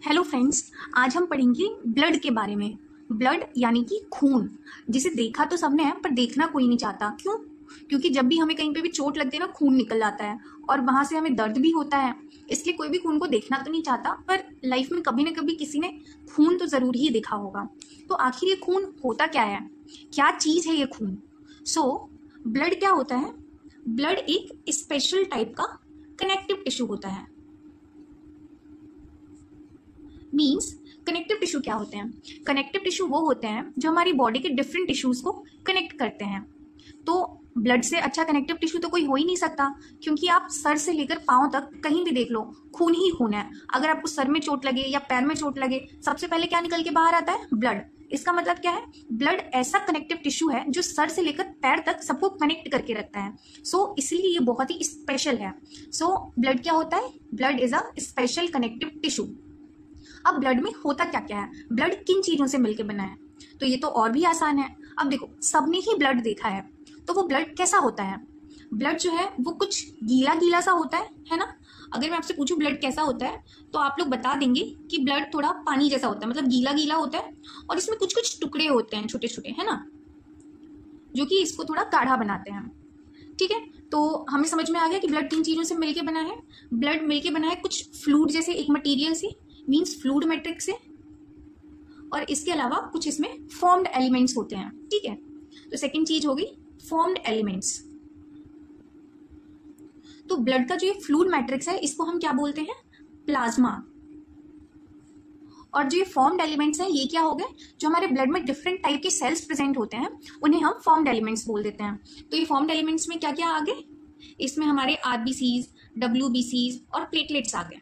Hello friends, आज हम पढ़ेंगे ब्लड के बारे में। ब्लड यानी कि खून, जिसे देखा तो सबने है पर देखना कोई नहीं चाहता। क्यों? क्योंकि जब भी हमें कहीं पे भी चोट लगती है ना, खून निकल आता है और वहां से हमें दर्द भी होता है। इसलिए कोई भी खून को देखना तो नहीं चाहता, पर लाइफ में कभी ना कभी किसी ने खून तो जरूर ही देखा होगा। तो आखिर ये खून होता क्या है, क्या चीज है ये खून? ब्लड क्या होता है? ब्लड एक स्पेशल टाइप का कनेक्टिव टिश्यू होता है। मीन्स कनेक्टिव टिश्यू क्या होते हैं? कनेक्टिव टिश्यू वो होते हैं जो हमारी बॉडी के डिफरेंट टिश्यूज को कनेक्ट करते हैं। तो ब्लड से अच्छा कनेक्टिव टिश्यू तो कोई हो ही नहीं सकता, क्योंकि आप सर से लेकर पांव तक कहीं भी देख लो, खून ही खून है। अगर आपको सर में चोट लगे या पैर में चोट लगे, सबसे पहले क्या निकल के बाहर आता है? ब्लड। इसका मतलब क्या है? ब्लड ऐसा कनेक्टिव टिश्यू है जो सर से लेकर पैर तक सबको कनेक्ट करके रखता है। इसलिए ये बहुत ही स्पेशल है। ब्लड क्या होता है? Blood is a special connective tissue. अब ब्लड में होता क्या क्या है? ब्लड किन चीजों से मिलकर बना है? तो ये तो और भी आसान है। अब देखो, सबने ही ब्लड देखा है, तो वो ब्लड कैसा होता है? ब्लड जो है वो कुछ गीला गीला सा होता है ना? अगर मैं आपसे पूछूं ब्लड कैसा होता है, तो आप लोग बता देंगे कि ब्लड थोड़ा पानी जैसा होता है, मतलब गीला गीला होता है और इसमें कुछ कुछ टुकड़े होते हैं छोटे छोटे, है ना, जो कि इसको थोड़ा गाढ़ा बनाते हैं। ठीक है, तो हमें समझ में आ गया कि ब्लड किन चीजों से मिलके बना है। ब्लड मिलके बना है कुछ फ्लूइड जैसे एक मटेरियल से, मींस फ्लूइड मैट्रिक्स से, और इसके अलावा कुछ इसमें फॉर्म्ड एलिमेंट्स होते हैं। ठीक है, तो सेकंड चीज होगी फॉर्म्ड एलिमेंट्स। तो ब्लड का जो ये फ्लूइड मैट्रिक्स है, इसको हम क्या बोलते हैं? प्लाज्मा। और जो ये फॉर्म्ड एलिमेंट्स हैं, ये क्या हो गए? जो हमारे ब्लड में डिफरेंट टाइप के सेल्स प्रेजेंट होते हैं, उन्हें हम फॉर्म्ड एलिमेंट्स बोल देते हैं। तो ये फॉर्म्ड एलिमेंट्स में क्या क्या आ गए? इसमें हमारे आरबीसीज, डब्ल्यूबीसीज और प्लेटलेट्स आ गए।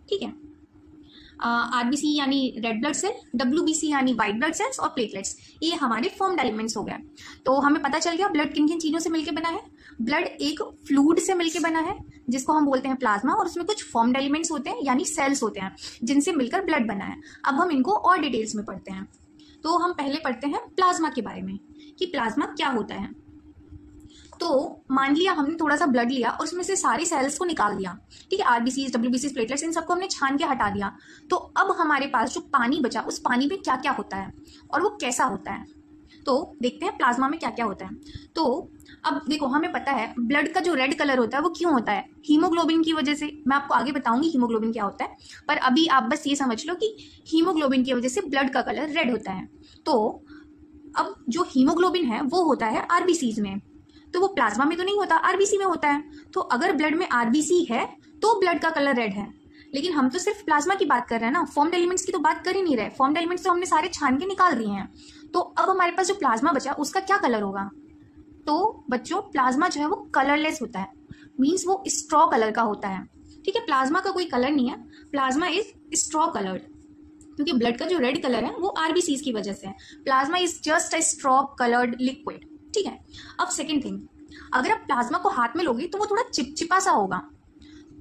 ठीक है, आरबीसी यानी रेड ब्लड सेल, डब्ल्यूबीसी यानी व्हाइट ब्लड सेल्स और प्लेटलेट्स, ये हमारे फॉर्म्ड एलिमेंट्स हो गए। तो हमें पता चल गया ब्लड किन किन चीजों से मिलकर बना है। ब्लड एक फ्लूइड से मिलकर बना है जिसको हम बोलते हैं प्लाज्मा, और उसमें कुछ फॉर्म्ड एलिमेंट्स होते हैं यानी सेल्स होते हैं जिनसे मिलकर ब्लड बना है। अब हम इनको और डिटेल्स में पढ़ते हैं। तो हम पहले पढ़ते हैं प्लाज्मा के बारे में कि प्लाज्मा क्या होता है। तो मान लिया हमने थोड़ा सा ब्लड लिया और उसमें से सारे सेल्स को निकाल दिया। ठीक है, आरबीसी, डब्ल्यूबीसी, प्लेटलेट्स, इन सबको हमने छान के हटा दिया। तो अब हमारे पास जो पानी बचा, उस पानी में क्या क्या होता है और वो कैसा होता है? तो देखते हैं प्लाज्मा में क्या क्या होता है। तो अब देखो, हमें पता है ब्लड का जो रेड कलर होता है वो क्यों होता है? हीमोग्लोबिन की वजह से। मैं आपको आगे बताऊंगी हीमोग्लोबिन क्या होता है, पर अभी आप बस ये समझ लो कि हीमोग्लोबिन की वजह से ब्लड का कलर रेड होता है। तो अब जो हीमोग्लोबिन है वो होता है आरबीसीज में, तो वो प्लाज्मा में तो नहीं होता, आरबीसी में होता है। तो अगर ब्लड में आरबीसी है तो ब्लड का कलर रेड है। लेकिन हम तो सिर्फ प्लाज्मा की बात कर रहे हैं ना, फॉर्म्ड एलिमेंट्स की तो बात कर ही नहीं रहे। फॉर्म्ड एलिमेंट्स तो हमने सारे छान के निकाल दिए हैं। तो अब हमारे पास जो प्लाज्मा बचा उसका क्या कलर होगा? तो बच्चों, प्लाज्मा जो है वो कलरलेस होता है, मीन्स वो स्ट्रॉ कलर का होता है। ठीक है, प्लाज्मा का कोई कलर नहीं है, प्लाज्मा इज स्ट्रॉ कलर्ड, क्योंकि ब्लड का जो रेड कलर है वो आरबीसी की वजह से है। Plasma is just a straw coloured liquid. ठीक है, अब सेकेंड थिंग, अगर आप प्लाज्मा को हाथ में लोगे तो वो थोड़ा चिपचिपा सा होगा।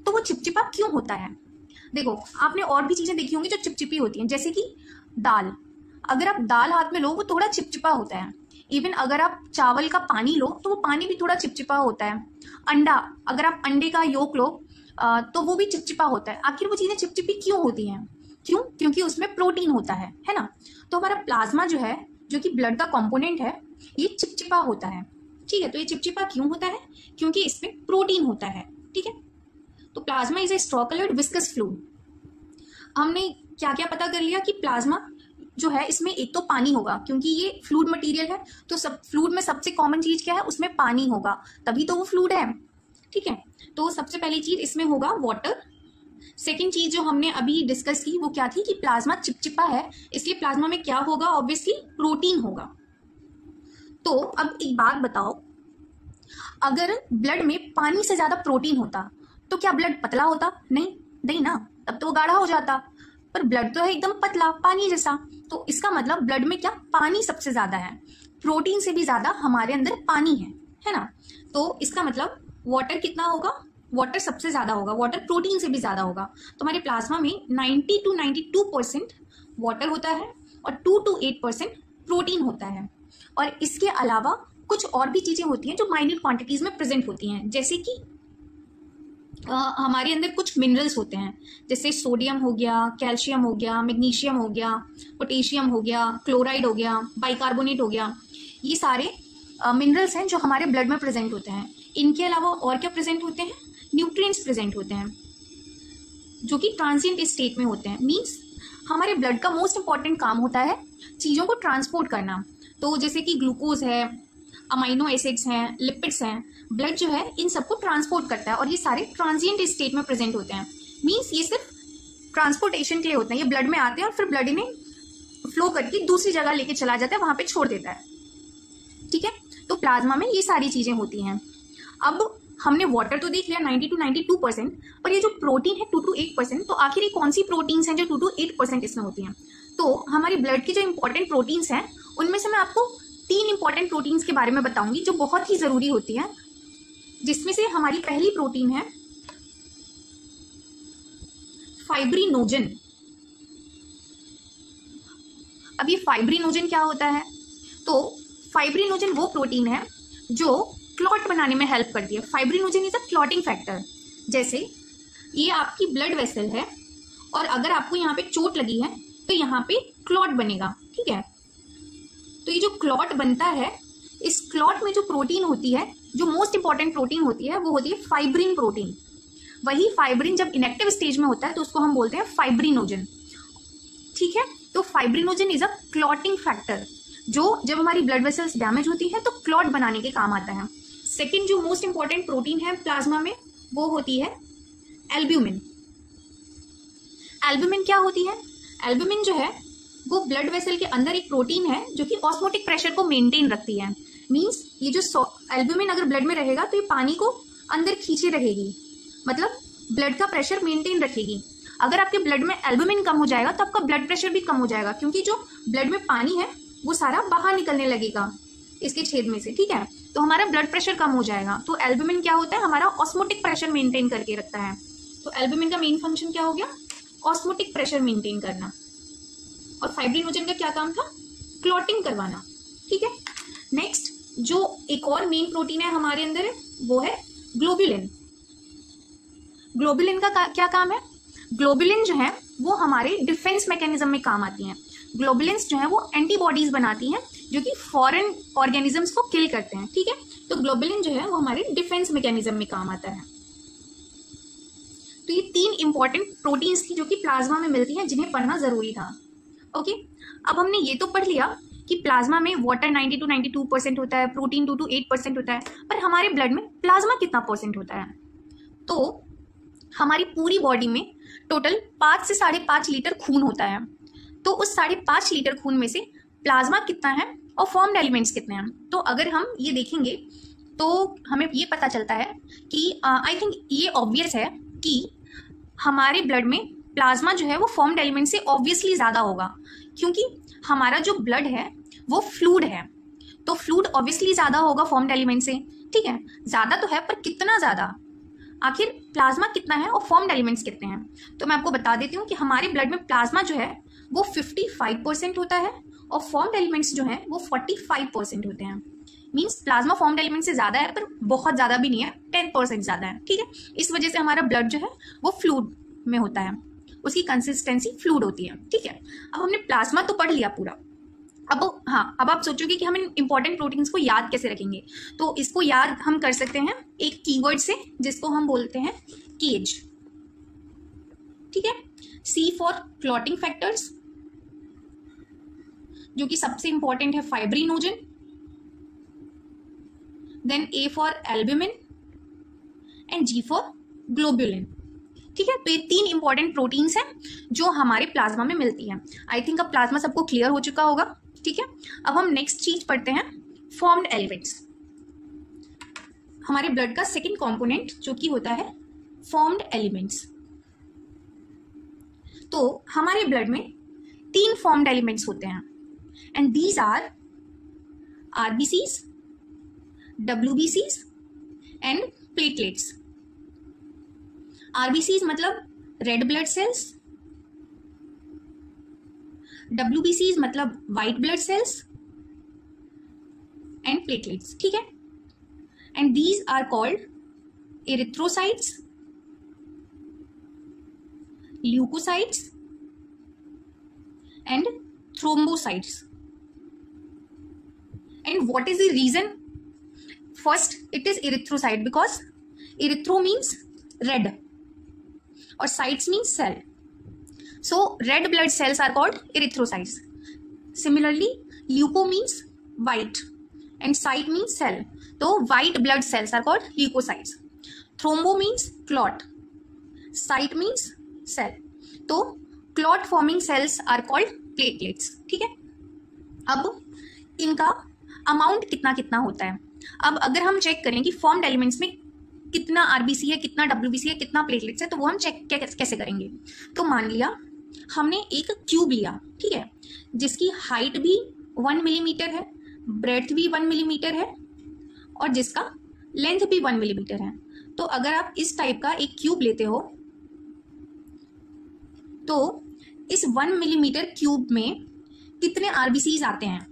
तो वो चिपचिपा क्यों होता है? देखो, आपने और भी चीजें देखी होंगी जो चिपचिपी होती हैं, जैसे कि दाल। अगर आप दाल हाथ में लो वो थोड़ा चिपचिपा होता है। इवन अगर आप चावल का पानी लो तो वो पानी भी थोड़ा चिपचिपा होता है। अंडा, अगर आप अंडे का योक लो तो वो भी चिपचिपा होता है। आखिर वो चीजें चिपचिपी क्यों होती हैं? क्यों? क्योंकि उसमें प्रोटीन होता है ना। तो हमारा प्लाज्मा जो है, जो कि ब्लड का कॉम्पोनेंट है, ये चिपचिपा होता है। ठीक है, तो ये चिपचिपा क्यों होता है? क्योंकि इसमें प्रोटीन होता है। ठीक है, तो plasma is a straw coloured viscous fluid. हमने क्या क्या पता कर लिया कि प्लाज्मा जो है इसमें एक तो पानी होगा, क्योंकि ये फ्लूइड मटेरियल है। तो सब फ्लूइड में सबसे कॉमन चीज क्या है? उसमें पानी होगा, तभी तो वो फ्लूइड है। ठीक है, तो सबसे पहली चीज इसमें होगा वाटर। सेकेंड चीज जो हमने अभी डिस्कस की वो क्या थी कि प्लाज्मा चिपचिपा है, इसलिए प्लाज्मा में क्या होगा? ऑब्वियसली प्रोटीन होगा। तो अब एक बात बताओ, अगर ब्लड में पानी से ज्यादा प्रोटीन होता तो क्या ब्लड पतला होता? नहीं, नहीं ना, तब तो वो गाढ़ा हो जाता। पर ब्लड तो है एकदम पतला, पानी जैसा। तो इसका मतलब ब्लड में क्या? पानी सबसे ज्यादा है, प्रोटीन से भी ज्यादा हमारे अंदर पानी है ना। तो इसका मतलब वाटर कितना होगा? वाटर सबसे ज्यादा होगा, वाटर प्रोटीन से भी ज्यादा होगा। तो हमारे प्लाज्मा में 90 to 92% वाटर होता है और 2 to 8% प्रोटीन होता है। और इसके अलावा कुछ और भी चीजें होती हैं जो माइन्यूट क्वांटिटीज में प्रेजेंट होती हैं, जैसे कि हमारे अंदर कुछ मिनरल्स होते हैं, जैसे सोडियम हो गया, कैल्शियम हो गया, मैग्नीशियम हो गया, पोटेशियम हो गया, क्लोराइड हो गया, बाइकार्बोनेट हो गया। ये सारे मिनरल्स हैं जो हमारे ब्लड में प्रेजेंट होते हैं। इनके अलावा और क्या प्रेजेंट होते हैं? न्यूट्रिएंट्स प्रेजेंट होते हैं जो कि ट्रांजिएंट स्टेट में होते हैं। मीन्स हमारे ब्लड का मोस्ट इंपॉर्टेंट काम होता है चीज़ों को ट्रांसपोर्ट करना। तो जैसे कि ग्लूकोज है, अमाइनो एसिड्स हैं, लिपिड्स हैं, ब्लड जो है इन सबको ट्रांसपोर्ट करता है और ये सारे ट्रांजिएंट स्टेट में प्रेजेंट होते हैं। मीन्स ये सिर्फ ट्रांसपोर्टेशन के लिए होते हैं, ये ब्लड में आते हैं और फिर ब्लड इन्हें फ्लो करके दूसरी जगह लेके चला जाता है, वहां पे छोड़ देता है। ठीक है, तो प्लाज्मा में ये सारी चीजें होती हैं। अब हमने वाटर तो देख लिया 90 to 92%, पर ये जो प्रोटीन है 2 to 8%, तो आखिर ये कौन सी प्रोटीन्स हैं जो 2 to 8% इसमें होती हैं? तो हमारी ब्लड की जो इंपॉर्टेंट प्रोटीन्स हैं उनमें से मैं आपको 3 इंपॉर्टेंट प्रोटीन्स के बारे में बताऊंगी जो बहुत ही जरूरी होती है, जिसमें से हमारी पहली प्रोटीन है फाइब्रिनोजन। अब ये फाइब्रिनोजन क्या होता है? तो फाइब्रिनोजन वो प्रोटीन है जो क्लॉट बनाने में हेल्प करती है। Fibrinogen is a clotting factor. जैसे ये आपकी ब्लड वेसल है और अगर आपको यहाँ पे चोट लगी है तो यहाँ पे क्लॉट बनेगा। ठीक है, तो ये जो क्लॉट बनता है, इस क्लॉट में जो प्रोटीन होती है, जो मोस्ट इंपॉर्टेंट प्रोटीन होती है, वो होती है फाइब्रिन प्रोटीन। वही फाइब्रिन जब इनएक्टिव स्टेज में होता है तो उसको हम बोलते हैं फाइब्रिनोजन। ठीक है, तो fibrinogen is a clotting factor जो जब हमारी ब्लड वेसल्स डैमेज होती है तो क्लॉट बनाने के काम आता है। सेकेंड जो मोस्ट इंपॉर्टेंट प्रोटीन है प्लाज्मा में वो होती है एल्ब्यूमिन। एल्ब्यूमिन क्या होती है? एल्ब्यूमिन जो है वो ब्लड वेसल के अंदर एक प्रोटीन है जो कि ऑस्मोटिक प्रेशर को मेंटेन रखती है। मींस ये जो एल्ब्यूमिन अगर ब्लड में रहेगा तो ये पानी को अंदर खींचे रहेगी, मतलब ब्लड का प्रेशर मेंटेन रखेगी। अगर आपके ब्लड में एल्ब्यूमिन कम हो जाएगा तो आपका ब्लड प्रेशर भी कम हो जाएगा, क्योंकि जो ब्लड में पानी है वो सारा बाहर निकलने लगेगा इसके छेद में से। ठीक है, तो हमारा ब्लड प्रेशर कम हो जाएगा। तो एल्ब्यूमिन क्या होता है? हमारा ऑस्मोटिक प्रेशर मेंटेन करके रखता है। तो एल्ब्यूमिन का मेन फंक्शन क्या हो गया? ऑस्मोटिक प्रेशर मेंटेन करना। और फाइब्रिनोजन का क्या काम था? क्लॉटिंग करवाना। ठीक है, नेक्स्ट जो एक और मेन प्रोटीन है हमारे अंदर है वो है ग्लोबुलिन। ग्लोबुलिन का क्या काम है? ग्लोबुलिन जो है वो हमारे डिफेंस मैकेनिज्म में काम आती हैं। ग्लोबुलिन्स जो है वो एंटीबॉडीज बनाती हैं जो कि फॉरेन ऑर्गेनिजम्स को किल करते हैं। ठीक है, तो ग्लोबुलिन जो है वो हमारे डिफेंस मैकेनिज्म में काम आता है। तो ये 3 इंपॉर्टेंट प्रोटीन्स थी जो कि प्लाज्मा में मिलती हैं, जिन्हें पढ़ना जरूरी था। ओके, अब हमने ये तो पढ़ लिया कि प्लाज्मा में वाटर 90 to 92% होता है, प्रोटीन 2 to 8% होता है, पर हमारे ब्लड में प्लाज्मा कितना परसेंट होता है? तो हमारी पूरी बॉडी में टोटल 5 से 5.5 लीटर खून होता है। तो उस 5.5 लीटर खून में से प्लाज्मा कितना है और फॉर्म्ड एलिमेंट्स कितने हैं? तो अगर हम ये देखेंगे तो हमें ये पता चलता है कि आई थिंक ये ऑब्वियस है कि हमारे ब्लड में प्लाज्मा जो है वो फॉर्म्ड एलिमेंट से ऑब्वियसली ज़्यादा होगा, क्योंकि हमारा जो ब्लड है वो फ्लूइड है, तो फ्लूइड ऑब्वियसली ज़्यादा होगा फॉर्म्ड एलिमेंट से। ठीक है, ज़्यादा तो है, पर कितना ज़्यादा? आखिर प्लाज्मा कितना है और फॉर्म्ड एलिमेंट्स कितने हैं? तो मैं आपको बता देती हूँ कि हमारे ब्लड में प्लाज्मा जो है वो 55% होता है और फॉर्म्ड एलिमेंट्स जो है वो 45% होते हैं। मींस प्लाज्मा फॉर्म्ड एलिमेंट से ज्यादा है, पर बहुत ज्यादा भी नहीं है, 10% ज्यादा है। ठीक है, इस वजह से हमारा ब्लड जो है वो फ्लूइड में होता है, उसकी कंसिस्टेंसी फ्लूइड होती है। ठीक है, अब हमने प्लाज्मा तो पढ़ लिया पूरा। अब आप सोचोगे कि हम इन इंपॉर्टेंट प्रोटीन्स को याद कैसे रखेंगे? तो इसको याद हम कर सकते हैं एक कीवर्ड से, जिसको हम बोलते हैं केज। ठीक है, C फॉर क्लॉटिंग फैक्टर्स, जो कि सबसे इंपॉर्टेंट है fibrinogen, then A for albumin and G for globulin. ठीक है, तो ये 3 इंपॉर्टेंट प्रोटीन्स हैं जो हमारे प्लाज्मा में मिलती हैं। आई थिंक अब प्लाज्मा सबको क्लियर हो चुका होगा। ठीक है, अब हम नेक्स्ट चीज पढ़ते हैं, फॉर्म्ड एलिमेंट्स। हमारे ब्लड का सेकंड कंपोनेंट जो कि होता है फॉर्म्ड एलिमेंट्स। तो हमारे ब्लड में 3 फॉर्म्ड एलिमेंट्स होते हैं, एंड दीज आर आरबीसीज, डब्ल्यूबीसीज एंड प्लेटलेट्स। आरबीसीज मतलब रेड ब्लड सेल्स, डब्ल्यूबीसीज मतलब white blood cells and platelets. ठीक है, and these are called erythrocytes leucocytes and thrombocytes. And what is the reason? First, it is erythrocyte because erythro means red or cytes means cell. So red blood cells are called erythrocytes. Similarly, leuco means white and cyte means cell. So white blood cells are called leukocytes. Thrombo means clot. Cyte means cell. तो clot forming cells are called platelets. ठीक है. अब इनका amount कितना कितना होता है. अब अगर हम चेक करें कि फॉर्म्ड एलिमेंट्स में कितना आरबीसी है, कितना डब्ल्यूबीसी है, कितना प्लेटलेट्स है, तो वो हम चेक कैसे करेंगे. तो मान लिया हमने एक क्यूब लिया, ठीक है, जिसकी हाइट भी 1 मिलीमीटर है, ब्रेड्थ भी 1 मिलीमीटर है और जिसका लेंथ भी 1 मिलीमीटर है. तो अगर आप इस टाइप का एक क्यूब लेते हो तो इस 1 मिलीमीटर क्यूब में कितने आरबीसीज आते हैं.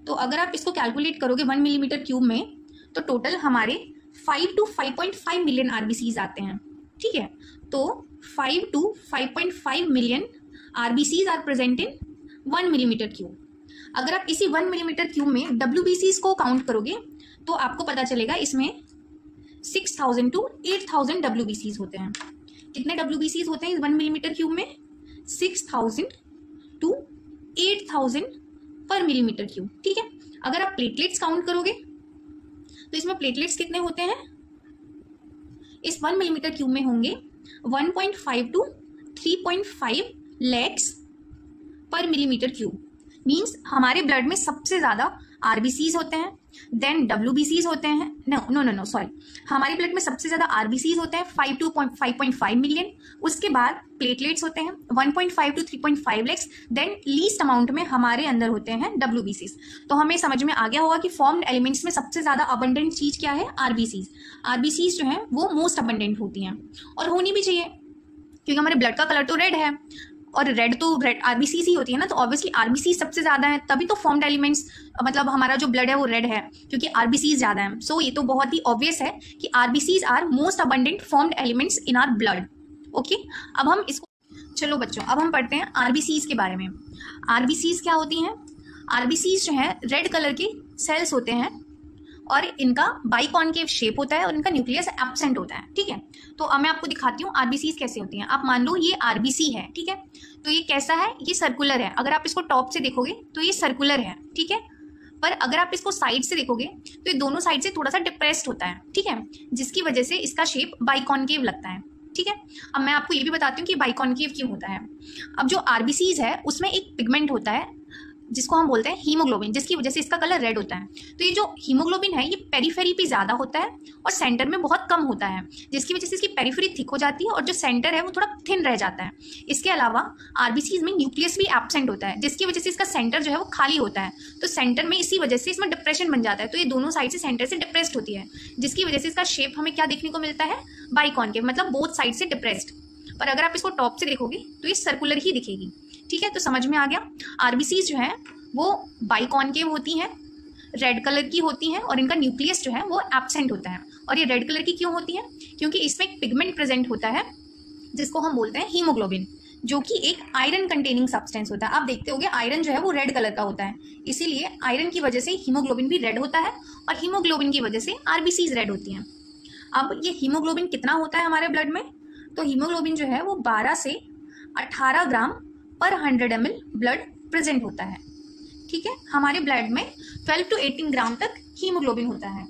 तो अगर आप इसको कैलकुलेट करोगे 1 मिलीमीटर क्यूब में तो टोटल हमारे 5 to 5.5 मिलियन आरबीसीज आते हैं. ठीक है, तो 5 to 5.5 million RBCs are present in 1 millimetre cube. अगर आप इसी 1 मिलीमीटर क्यूब में डब्ल्यूबीसीज को काउंट करोगे तो आपको पता चलेगा इसमें 6000 to 8000 डब्ल्यूबीसीज होते हैं. कितने डब्ल्यूबीसीज होते हैं इस 1 मिलीमीटर क्यूब में? 6000 to 8000 पर मिलीमीटर क्यूब. ठीक है, अगर आप प्लेटलेट्स काउंट करोगे तो इसमें प्लेटलेट्स कितने होते हैं? इस 1 मिलीमीटर क्यूब में होंगे 1.5 to 3.5 लैक्स पर मिलीमीटर क्यूब. मींस हमारे ब्लड में सबसे ज्यादा आरबीसीज होते हैं, देन डब्ल्यूबीसीज होते हैं. नो सॉरी, हमारे ब्लड में सबसे ज्यादा आरबीसीज होते हैं 5 to 5.5 मिलियन. उसके बाद प्लेटलेट्स होते हैं 1.5 to 3.5 lakhs. Then least amount में हमारे अंदर होते हैं डब्ल्यूबीसीज. तो हमें समझ में आ गया होगा कि फॉर्म्ड एलिमेंट्स में सबसे ज्यादा अबंडेंट चीज क्या है? आरबीसीज. आरबीसीज जो है वो मोस्ट अबंडेंट होती हैं और होनी भी चाहिए क्योंकि हमारे ब्लड का कलर तो रेड है और रेड आरबीसीज ही होती है ना. तो ऑब्वियसली आरबीसी सबसे ज्यादा है, तभी तो फॉर्म्ड एलिमेंट्स मतलब हमारा जो ब्लड है वो रेड है क्योंकि आरबीसीज ज्यादा है. सो ये तो बहुत ही ऑब्वियस है कि RBCs are most abundant formed elements in our blood. Okay, अब हम इसको, चलो बच्चों, अब हम पढ़ते हैं आरबीसीज के बारे में. आरबीसीज क्या होती हैं? आरबीसीज जो है रेड कलर के सेल्स होते हैं और इनका बाइकॉन्केव शेप होता है और इनका न्यूक्लियस एब्सेंट होता है. ठीक है, तो अब मैं आपको दिखाती हूँ आरबीसीज कैसे होती हैं. आप मान लो ये आरबीसी है, ठीक है, तो ये कैसा है? ये सर्कुलर है. अगर आप इसको टॉप से देखोगे तो ये सर्कुलर है, ठीक है, पर अगर आप इसको साइड से देखोगे तो ये दोनों साइड से थोड़ा सा डिप्रेस्ड होता है. ठीक है, जिसकी वजह से इसका शेप बाइकॉन्केव लगता है. ठीक है, अब मैं आपको ये भी बताती हूँ कि बाइकॉन्केव क्यों होता है. अब जो आरबीसीज है उसमें एक पिगमेंट होता है जिसको हम बोलते हैं हीमोग्लोबिन, जिसकी वजह से इसका कलर रेड होता है. तो ये जो हीमोग्लोबिन है ये पेरिफेरी पे ज्यादा होता है और सेंटर में बहुत कम होता है, जिसकी वजह से इसकी पेरिफेरी थिक हो जाती है और जो सेंटर है वो थोड़ा थिन रह जाता है. इसके अलावा आरबीसीज में न्यूक्लियस भी एब्सेंट होता है, जिसकी वजह से इसका सेंटर जो है वो खाली होता है. तो सेंटर में इसी वजह से इसमें डिप्रेशन बन जाता है. तो ये दोनों साइड से सेंटर से डिप्रेस्ड होती है, जिसकी वजह से इसका शेप हमें क्या देखने को मिलता है? बाइकॉन्केव, मतलब बोथ साइड से डिप्रेस्ड. पर अगर आप इसको टॉप से देखोगे तो ये सर्कुलर ही दिखेगी. ठीक है, तो समझ में आ गया. आरबीसीज जो है वो बाइकॉन्केव होती हैं, रेड कलर की होती हैं और इनका न्यूक्लियस जो है वो एब्सेंट होता है. और ये रेड कलर की क्यों होती हैं? क्योंकि इसमें एक पिगमेंट प्रेजेंट होता है जिसको हम बोलते हैं हीमोग्लोबिन, जो कि एक आयरन कंटेनिंग सब्सटेंस होता है. आप देखते होगे आयरन जो है वो रेड कलर का होता है, इसीलिए आयरन की वजह से हीमोग्लोबिन भी रेड होता है और हीमोग्लोबिन की वजह से आरबीसीज रेड होती हैं. अब ये हीमोग्लोबिन कितना होता है हमारे ब्लड में? तो हीमोग्लोबिन जो है वो 12 से 18 ग्राम पर 100 ml ब्लड प्रेजेंट होता है. ठीक है, हमारे ब्लड में 12 to 18 ग्राम तक हीमोग्लोबिन होता है.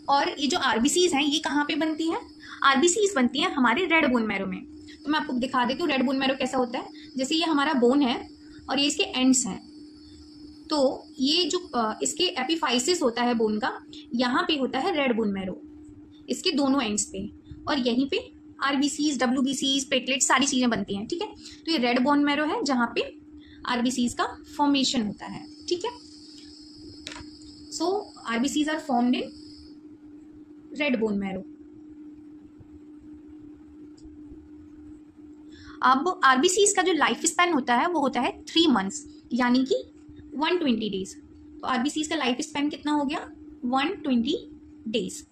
और ये जो आरबीसीज हैं ये कहाँ पे बनती हैं? आरबीसीज बनती हैं हमारे रेड बोन मैरो में. तो मैं आपको दिखा देती हूँ रेड बोन मैरो कैसा होता है. जैसे ये हमारा बोन है और ये इसके एंड्स हैं, तो ये जो इसके एपिफाइसिस होता है बोन का, यहाँ पे होता है रेड बोन मैरो, इसके दोनों एंड्स पे, और यहीं पे आरबीसीज, डब्ल्यूबीसीज, प्लेटलेट सारी चीजें बनती हैं. ठीक है, तो ये रेड बोन मैरो है जहाँ पे आरबीसीज का फॉर्मेशन होता है. ठीक है, so RBCs are formed in red bone marrow. अब आरबीसीज का जो लाइफ स्पैन होता है वो होता है 3 months, यानी कि 120 डेज. तो आरबीसीज का लाइफ स्पैन कितना हो गया? 120 डेज.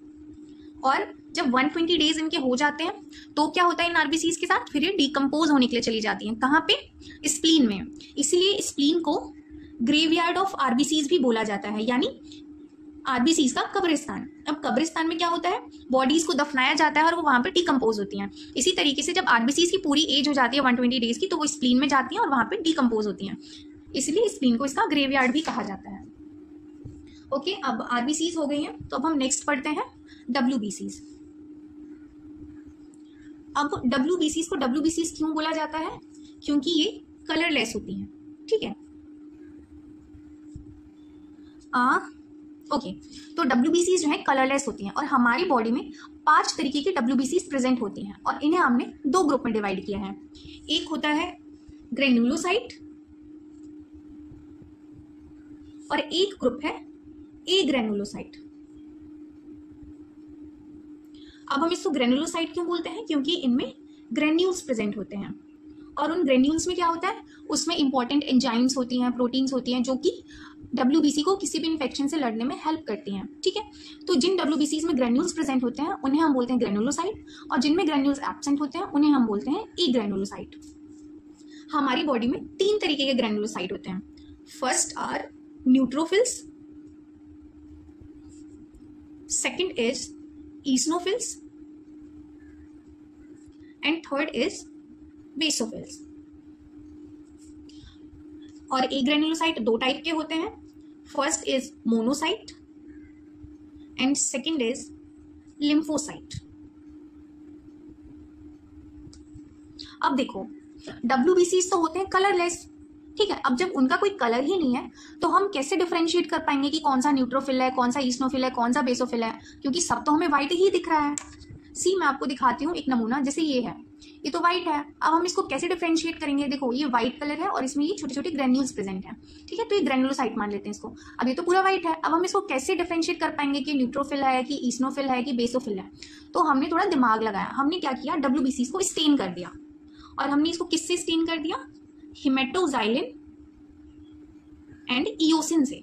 और जब 120 डेज इनके हो जाते हैं तो क्या होता है इन आरबीसीज के साथ, फिर ये डिकम्पोज होने के लिए चली जाती हैं। कहाँ पे? स्प्लीन में। इसीलिए स्प्लीन को ग्रेवयार्ड ऑफ आरबीसीज भी बोला जाता है, यानी आरबीसीज का कब्रिस्तान। अब कब्रिस्तान में क्या होता है, बॉडीज को दफनाया जाता है और वो वहां पे डिकम्पोज होती हैं। इसी तरीके से जब आरबीसीज की पूरी एज हो जाती है 120 डेज की, तो वो स्प्लीन में जाती हैं और वहां पे डिकम्पोज होती हैं। इसलिए स्प्लीन को इसका ग्रेवयार्ड भी कहा जाता है। ओके, अब आरबीसीज हो गई हैं, तो अब हम नेक्स्ट पढ़ते हैं डब्ल्यूबीसीज। अब डब्ल्यूबीसीज को डब्ल्यूबीसीज क्यों बोला जाता है? क्योंकि ये कलरलेस होती हैं। ठीक है, ओके, तो डब्ल्यूबीसीज जो है कलरलेस होती हैं और हमारी बॉडी में 5 तरीके की डब्ल्यूबीसीज प्रेजेंट होती हैं और इन्हें हमने 2 ग्रुप में डिवाइड किया है। एक होता है ग्रेन्युलोसाइट और एक ग्रुप है ए ग्रेनुलोसाइट। अब हम इसको ग्रेनुलोसाइट क्यों बोलते हैं? क्योंकि इनमें ग्रेन्यूल्स प्रेजेंट होते हैं और उन ग्रेन्यूल्स में क्या होता है, उसमें इंपॉर्टेंट एंजाइम्स होती हैं, प्रोटीन्स होती हैं, जो कि डब्ल्यूबीसी को किसी भी इन्फेक्शन से लड़ने में हेल्प करती हैं। ठीक है, तो जिन डब्ल्यूबीसीज में ग्रेन्यूल्स प्रेजेंट होते हैं उन्हें हम बोलते हैं ग्रेनुलोसाइट और जिनमें ग्रेन्यूल्स एब्सेंट होते हैं उन्हें हम बोलते हैं ई ग्रेनुलोसाइट। हमारी बॉडी में 3 तरीके के ग्रेनुलोसाइट होते हैं। First are neutrophils, second is eosinophils and third is basophils। और ए ग्रेनुलोसाइट 2 टाइप के होते हैं। First is monocyte and second is lymphocyte. अब देखो, डब्ल्यूबीसीज तो होते हैं कलरलेस, ठीक है। अब जब उनका कोई कलर ही नहीं है तो हम कैसे डिफरेंशिएट कर पाएंगे कि कौन सा न्यूट्रोफिल है, कौन सा ईस्नोफिल है, कौन सा बेसोफिल है, क्योंकि सब तो हमें व्हाइट ही दिख रहा है। सी, मैं आपको दिखाती हूँ एक नमूना, जैसे ये है, ये तो व्हाइट है। अब हम इसको कैसे डिफरेंशिएट करेंगे? देखो, ये व्हाइट कलर है और इसमें ये छोटे छोटे ग्रेन्यूल्स प्रेजेंट है, ठीक है, तो ये ग्रेनुलोसाइट मान लेते हैं इसको। अब ये तो पूरा व्हाइट है, अब हम इसको कैसे डिफरेंशिएट कर पाएंगे कि न्यूट्रोफिल है कि ईस्नोफिल है कि बेसोफिल है? तो हमने थोड़ा दिमाग लगाया। हमने क्या किया, डब्ल्यूबीसीज को स्टेन कर दिया और हमने इसको किससे स्टेन कर दिया? हेमेटोजाइलिन एंड इयोसिन से।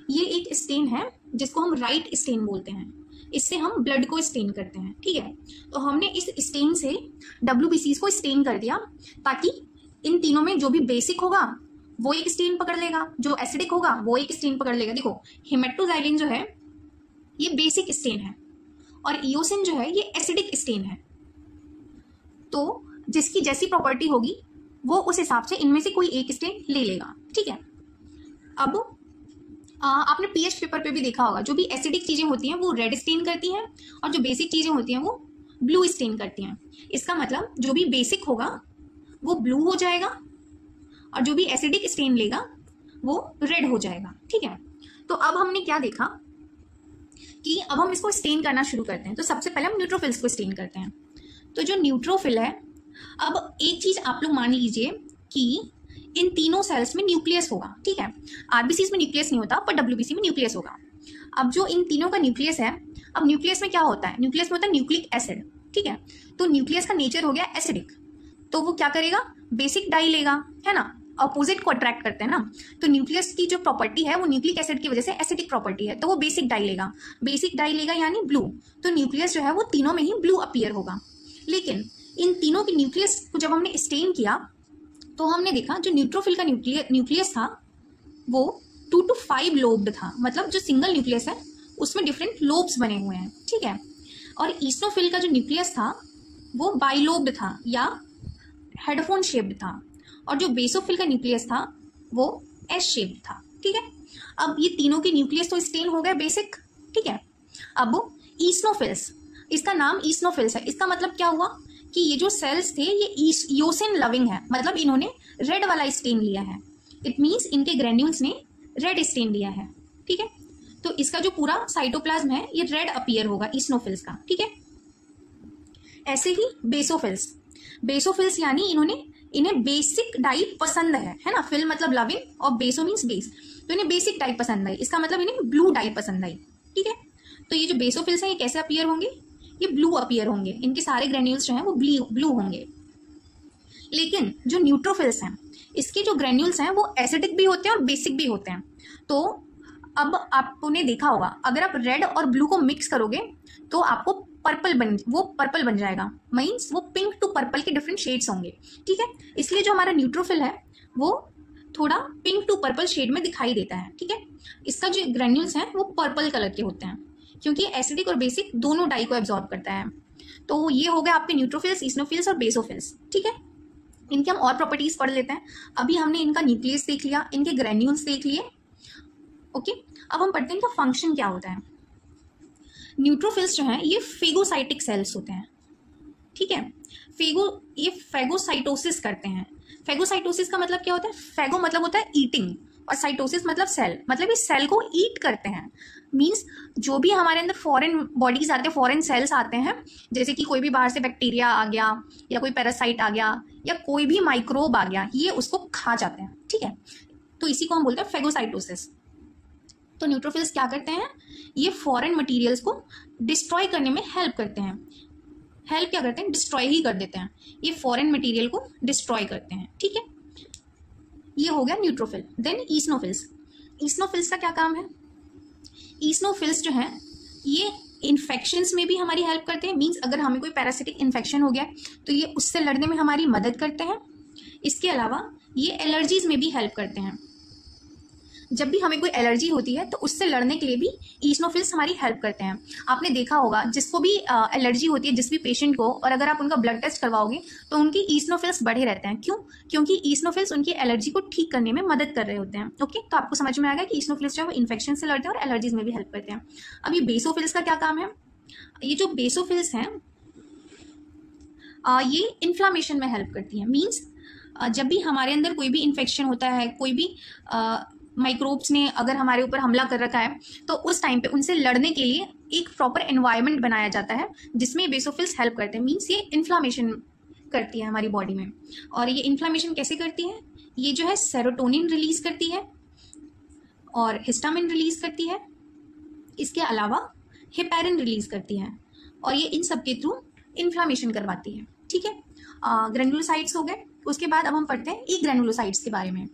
ये एक स्टेन है जिसको हम राइट स्टेन बोलते हैं। इससे हम ब्लड को स्टेन करते हैं, ठीक है। तो हमने इस स्टेन से डब्ल्यूबीसीज को स्टेन कर दिया ताकि इन तीनों में जो भी बेसिक होगा वो एक स्टेन पकड़ लेगा, जो एसिडिक होगा वो एक स्टेन पकड़ लेगा। देखो, हेमेटोजाइलिन जो है ये बेसिक स्टेन है और इयोसिन जो है ये एसिडिक स्टेन है। तो जिसकी जैसी प्रॉपर्टी होगी वो उस हिसाब से इनमें से कोई एक स्टेन ले लेगा, ठीक है। अब आपने पीएच पेपर पे भी देखा होगा, जो भी एसिडिक चीजें होती हैं वो रेड स्टेन करती हैं और जो बेसिक चीजें होती हैं वो ब्लू स्टेन करती हैं। इसका मतलब जो भी बेसिक होगा वो ब्लू हो जाएगा और जो भी एसिडिक स्टेन लेगा वो रेड हो जाएगा, ठीक है। तो अब हमने क्या देखा कि अब हम इसको स्टेन करना शुरू करते हैं। तो सबसे पहले हम न्यूट्रोफिल्स को स्टेन करते हैं। तो जो न्यूट्रोफिल है, अब एक चीज आप लोग मान लीजिए कि इन तीनों सेल्स में न्यूक्लियस होगा, ठीक है। आरबीसीज में न्यूक्लियस नहीं होता पर डब्ल्यूबीसी में न्यूक्लियस होगा। अब जो इन तीनों का न्यूक्लियस है, अब न्यूक्लियस में क्या होता है? न्यूक्लियस में होता है न्यूक्लिक एसिड, ठीक है। तो न्यूक्लियस का नेचर हो गया एसिडिक, तो वो क्या करेगा? बेसिक डाई लेगा, है ना, अपोजिट को अट्रैक्ट करते हैं ना। तो न्यूक्लियस की जो प्रॉपर्टी है वो न्यूक्लिक एसिड की वजह से एसिडिक प्रॉपर्टी है, तो वो बेसिक डाई लेगा। बेसिक डाई लेगा यानी ब्लू, तो न्यूक्लियस जो है वो तीनों में ही ब्लू अपीयर होगा। लेकिन इन तीनों के न्यूक्लियस को जब हमने स्टेन किया तो हमने देखा जो न्यूट्रोफिल का न्यूक्लियस था वो 2 to 5 लोब्ड था। मतलब जो सिंगल न्यूक्लियस है उसमें डिफरेंट लोब्स बने हुए हैं, ठीक है। और ईस्नोफिल का जो न्यूक्लियस था वो बाइलोब्ड था या हेडफोन शेप्ड था और जो बेसोफिल का न्यूक्लियस था वो एस शेप्ड था, ठीक है। अब ये तीनों के न्यूक्लियस तो स्टेन हो गए बेसिक, ठीक है। अब ईस्नोफिल्स, इसका नाम ईस्नोफिल्स है, इसका मतलब क्या हुआ कि ये जो सेल्स थे ये इयोसिन लविंग है, मतलब इन्होंने रेड वाला स्टेन लिया है। इट मींस इनके ग्रेन्यूल्स ने रेड स्टेन लिया है, ठीक है। तो इसका जो पूरा साइटोप्लाज्म है ये रेड अपीयर होगा ईस्नोफिल्स का, ठीक है। ऐसे ही बेसोफिल्स, बेसोफिल्स यानी इन्हें बेसिक डाई पसंद है ना। फिल मतलब लविंग और बेसो मीन्स बेस, तो इन्हें बेसिक डाई पसंद आई, इसका मतलब इन्हें ब्लू डाई पसंद आई, ठीक है। तो ये जो बेसोफिल्स हैं ये कैसे अपीयर होंगे? ये ब्लू अपीयर होंगे, इनके सारे ग्रेन्यूल्स जो हैं वो ब्लू होंगे। लेकिन जो न्यूट्रोफिल्स हैं इसके जो ग्रेन्यूल्स हैं वो एसिडिक भी होते हैं और बेसिक भी होते हैं। तो अब आपने देखा होगा अगर आप रेड और ब्लू को मिक्स करोगे तो आपको वो पर्पल बन जाएगा, मीन्स वो पिंक टू पर्पल के डिफरेंट शेड्स होंगे, ठीक है। इसलिए जो हमारा न्यूट्रोफिल है वो थोड़ा पिंक टू पर्पल शेड में दिखाई देता है, ठीक है। इसका जो ग्रेन्यूल्स हैं वो पर्पल कलर के होते हैं क्योंकि एसिडिक और बेसिक दोनों डाई को एब्जॉर्ब करता है। तो ये हो गया आपके न्यूट्रोफिल्स, ईसनोफिल्स और बेसोफिल्स, ठीक है। इनके हम और प्रॉपर्टीज पढ़ लेते हैं। अभी हमने इनका न्यूक्लियस देख लिया, इनके ग्रेन्यूल्स देख लिए, ओके। अब हम पढ़ते हैं इनका फंक्शन क्या होता है। न्यूट्रोफिल्स जो हैं ये फेगोसाइटिक सेल्स होते हैं, ठीक है। ये फेगोसाइटोसिस करते हैं। फेगोसाइटोसिस का मतलब क्या होता है? फेगो मतलब होता है ईटिंग और साइटोसिस मतलब सेल, मतलब इस सेल को ईट करते हैं। मीन्स जो भी हमारे अंदर फॉरेन बॉडीज आते हैं, फॉरेन सेल्स आते हैं, जैसे कि कोई भी बाहर से बैक्टीरिया आ गया या कोई पैरासाइट आ गया या कोई भी माइक्रोब आ गया, ये उसको खा जाते हैं, ठीक है। तो इसी को हम बोलते हैं फेगोसाइटोसिस। तो न्यूट्रोफिल्स क्या करते हैं? ये फॉरेन मटेरियल्स को डिस्ट्रॉय करने में हेल्प करते हैं। हेल्प क्या करते हैं? डिस्ट्रॉय ही कर देते हैं। ये फॉरेन मटेरियल को डिस्ट्रॉय करते हैं, ठीक है। ये हो गया न्यूट्रोफिल। देन ईसनोफिल्स। ईसनोफिल्स का क्या काम है? ईसनोफिल्स जो है ये इन्फेक्शंस में भी हमारी हेल्प करते हैं। मींस अगर हमें कोई पैरासिटिक इन्फेक्शन हो गया तो ये उससे लड़ने में हमारी मदद करते हैं। इसके अलावा ये एलर्जीज में भी हेल्प करते हैं। जब भी हमें कोई एलर्जी होती है तो उससे लड़ने के लिए भी ईसनोफिल्स हमारी हेल्प करते हैं। आपने देखा होगा जिसको भी एलर्जी होती है, जिस भी पेशेंट को, और अगर आप उनका ब्लड टेस्ट करवाओगे तो उनकी ईसनोफिल्स बढ़े रहते हैं। क्यों? क्योंकि ईसनोफिल्स उनकी एलर्जी को ठीक करने में मदद कर रहे होते हैं, ओके। तो आपको समझ में आ गया कि ईसनोफिल्स जो है वो इन्फेक्शन से लड़ते हैं और एलर्जीज में भी हेल्प करते हैं। अब ये बेसोफिल्स का क्या काम है? ये जो बेसोफिल्स हैं ये इन्फ्लामेशन में हेल्प करती है। मीन्स जब भी हमारे अंदर कोई भी इन्फेक्शन होता है, कोई भी माइक्रोब्स ने अगर हमारे ऊपर हमला कर रखा है तो उस टाइम पे उनसे लड़ने के लिए एक प्रॉपर एनवायरनमेंट बनाया जाता है जिसमें बेसोफिल्स हेल्प करते हैं। मीन्स ये इन्फ्लामेशन करती है हमारी बॉडी में। और ये इन्फ्लामेशन कैसे करती है? ये जो है सेरोटोनिन रिलीज करती है और हिस्टामिन रिलीज करती है। इसके अलावा हेपेरिन रिलीज करती है और ये इन सब के थ्रू इन्फ्लामेशन करवाती है, ठीक है। ग्रेनुलोसाइट्स हो गए। उसके बाद अब हम पढ़ते हैं ई ग्रेनुलोसाइट्स के बारे में।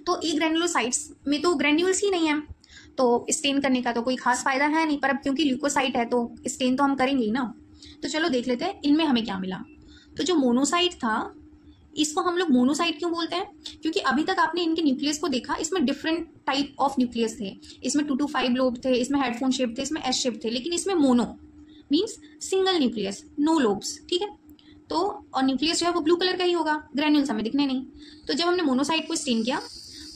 तो ई ग्रेनुलोसाइट्स में तो ग्रेन्यूल्स ही नहीं है तो स्टेन करने का तो कोई खास फायदा है नहीं, पर अब क्योंकि ल्यूकोसाइट है तो स्टेन तो हम करेंगे ही ना। तो चलो देख लेते हैं इनमें हमें क्या मिला। तो जो मोनोसाइट था, इसको हम लोग मोनोसाइट क्यों बोलते हैं? क्योंकि अभी तक आपने इनके न्यूक्लियस को देखा, इसमें डिफरेंट टाइप ऑफ न्यूक्लियस थे। इसमें 2 to 5 लोब थे, इसमें हेडफोन शेप थे, इसमें एस शेप थे, लेकिन इसमें mono means single nucleus, no lobes, ठीक है। तो और न्यूक्लियस जो है वो ब्लू कलर का ही होगा, ग्रेन्यूल्स हमें दिखने नहीं। तो जब हमने मोनोसाइट को स्टेन किया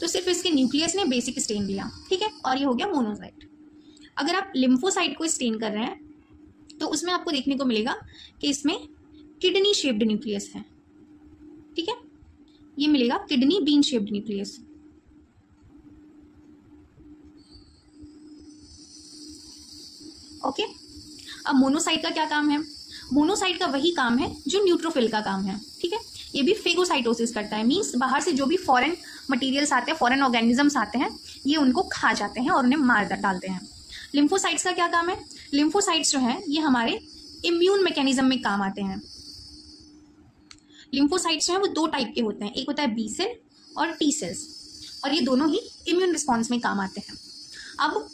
तो सिर्फ इसके न्यूक्लियस ने बेसिक स्टेन लिया, ठीक है, और ये हो गया मोनोसाइट। अगर आप लिम्फोसाइट को स्टेन कर रहे हैं तो उसमें आपको देखने को मिलेगा कि इसमें किडनी शेप्ड न्यूक्लियस है, ठीक है। ये मिलेगा kidney bean shaped nucleus. Okay. अब मोनोसाइट का क्या काम है? मोनोसाइट का वही काम है जो न्यूट्रोफिल का काम है, ठीक है। ये भी फेगोसाइटोसिस करता है। मींस बाहर से जो भी फॉरेन मटेरियल्स आते हैं, फॉरेन ऑर्गेनिजम्स आते हैं, ये उनको खा जाते हैं और उन्हें मार डालते हैं। लिम्फोसाइट्स का क्या काम है? लिम्फोसाइट्स जो है ये हमारे इम्यून मैकेनिज्म में काम आते हैं। लिम्फोसाइट्स जो है वो 2 टाइप के होते हैं, एक होता है बी सेल और टी सेल्स, और ये दोनों ही इम्यून रिस्पॉन्स में काम आते हैं। अब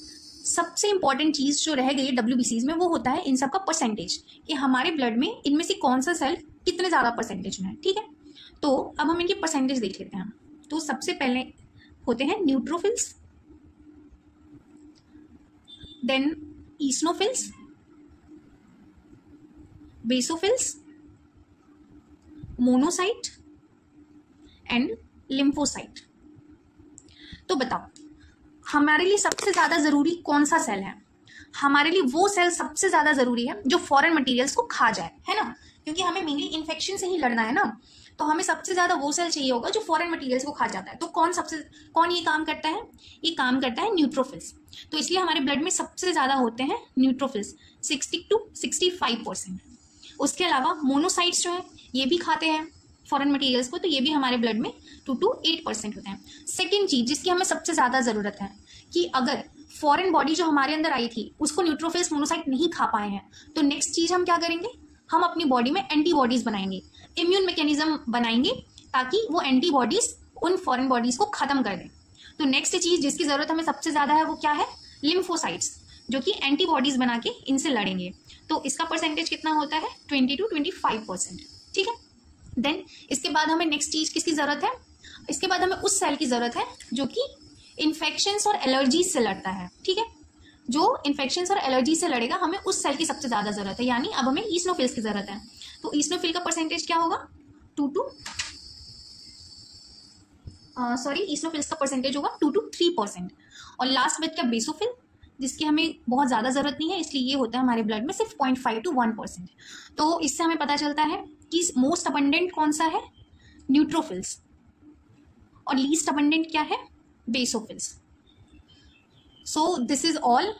सबसे इंपॉर्टेंट चीज जो रह गई है WBCs में वो होता है इन सब का परसेंटेज, कि हमारे ब्लड में इनमें से कौन सा सेल कितने ज्यादा परसेंटेज में है, ठीक है। तो अब हम इनकी परसेंटेज देख लेते हैं। तो सबसे पहले होते हैं neutrophils, then eosinophils, basophils, monocyte and lymphocyte. तो बताओ हमारे लिए सबसे ज्यादा जरूरी कौन सा सेल है? हमारे लिए वो सेल सबसे ज्यादा जरूरी है जो फॉरेन मटेरियल्स को खा जाए, है ना, क्योंकि हमें मेनली इन्फेक्शन से ही लड़ना है ना। तो हमें सबसे ज्यादा वो सेल चाहिए होगा जो फॉरेन मटेरियल्स को खा जाता है। तो कौन ये काम करता है? ये काम करता है न्यूट्रोफिल्स। तो इसलिए हमारे ब्लड में सबसे ज्यादा होते हैं न्यूट्रोफिल्स, 60 to 65%। उसके अलावा मोनोसाइट्स जो है ये भी खाते हैं फॉरेन मटेरियल्स को, तो ये भी हमारे ब्लड में 2 to 8% होते हैं। सेकेंड चीज जिसकी हमें सबसे ज्यादा जरूरत है कि अगर फॉरेन बॉडी जो हमारे अंदर आई थी उसको न्यूट्रोफिल्स मोनोसाइट नहीं खा पाए हैं, तो नेक्स्ट चीज हम क्या करेंगे? हम अपनी बॉडी में एंटीबॉडीज बनाएंगे, इम्यून मैकेनिज्म बनाएंगे ताकि वो एंटीबॉडीज उन फॉरेन बॉडीज को खत्म कर दें। तो नेक्स्ट चीज जिसकी जरूरत हमें सबसे ज्यादा है वो क्या है, लिम्फोसाइट्स, जो कि एंटीबॉडीज बना के इनसे लड़ेंगे। तो इसका परसेंटेज कितना होता है, 20 to 25%। ठीक है, देन इसके बाद हमें नेक्स्ट चीज किसकी जरूरत है, इसके बाद हमें उस सेल की जरूरत है जो कि इन्फेक्शंस और एलर्जीज से लड़ता है। ठीक है, जो इन्फेक्शंस और एलर्जी से लड़ेगा, हमें उस सेल की सबसे ज्यादा जरूरत है, यानी अब हमें ईस्नोफिल्स की जरूरत है। तो ईस्नोफिल का परसेंटेज क्या होगा, ईस्नोफिल्स का परसेंटेज होगा 2 to 3%। और लास्ट बच क्या, बेसोफिल, जिसकी हमें बहुत ज्यादा जरूरत नहीं है, इसलिए ये होता है हमारे ब्लड में सिर्फ 0.5 to 1%। तो इससे हमें पता चलता है कि मोस्ट अबंडेंट कौन सा है, न्यूट्रोफिल्स, और लीस्ट अबंडेंट क्या है, basophils. So this is all